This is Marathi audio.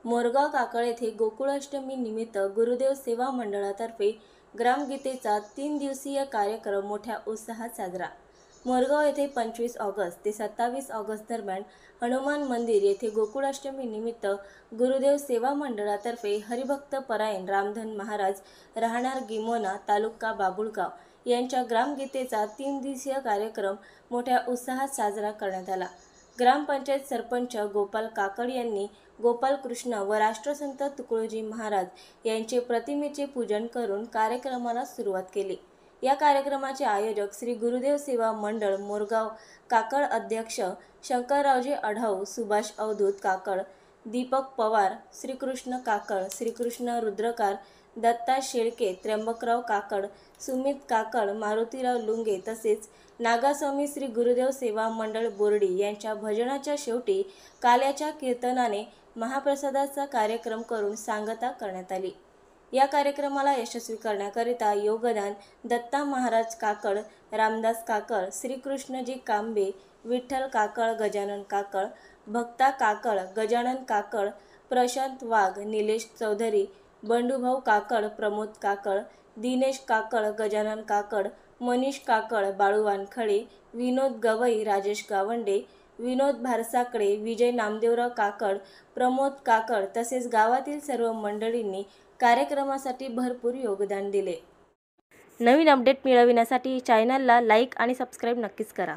मोरगाव काकळ येथे गोकुळाष्टमी निमित्त गुरुदेव सेवा मंडळातर्फे ग्रामगीतेचा 3 दिवसीय कार्यक्रम मोठ्या उत्साहात साजरा। मोरगाव येथे 25 ऑगस्ट ते 27 ऑगस्ट दरम्यान हनुमान मंदिर येथे गोकुळाष्टमी निमित्त गुरुदेव सेवा मंडळातर्फे हरिभक्त परायण रामधन महाराज राहणार गिमोना तालुका बाभुळगाव यांच्या ग्रामगीतेचा 3 दिवसीय कार्यक्रम मोठ्या उत्साहात साजरा करण्यात आला। ग्रामपंचायत सरपंच गोपाल काकड यांनी गोपाल कृष्ण व राष्ट्रसंत तुकडोजी महाराज यांचे प्रतिमेचे पूजन करून कार्यक्रमाला सुरुवात केली। या कार्यक्रमाचे आयोजक श्री गुरुदेव सेवा मंडळ मोरगाव काकड, अध्यक्ष शंकररावजी आढाव, सुभाष अवधूत काकड, दीपक पवार, श्रीकृष्ण काकड, श्रीकृष्ण रुद्रकार, दत्ता शेळके, त्र्यंबकराव काकड, सुमित काकड, मारुतीराव लुंगे तसेच नागास्वामी श्री गुरुदेव सेवा मंडळ बोर्डी यांच्या भजनाच्या शेवटी काल्याच्या कीर्तनाने महाप्रसादाचा कार्यक्रम करून सांगता करण्यात आली। या कार्यक्रमाला यशस्वी करण्याकरिता योगदान दत्ता महाराज काकड, रामदास काकड, श्रीकृष्णजी कांबे, विठ्ठल काकड, गजानन काकड, भक्ता काकड, गजानन काकड, प्रशांत वाघ, निलेश चौधरी, बंडूभाऊ काकड, प्रमोद काकड, दिनेश काकड, गजानन काकड, मनीष काकड, बाळू वानखडे, विनोद गवई, राजेश गावंडे, विनोद भारसाकडे, विजय नामदेवराव काकड, प्रमोद काकड तसेच गावातील सर्व मंडळींनी कार्यक्रमासाठी भरपूर योगदान दिले। नवीन अपडेट मिळविण्यासाठी चॅनलला लाईक आणि सबस्क्राईब नक्कीच करा।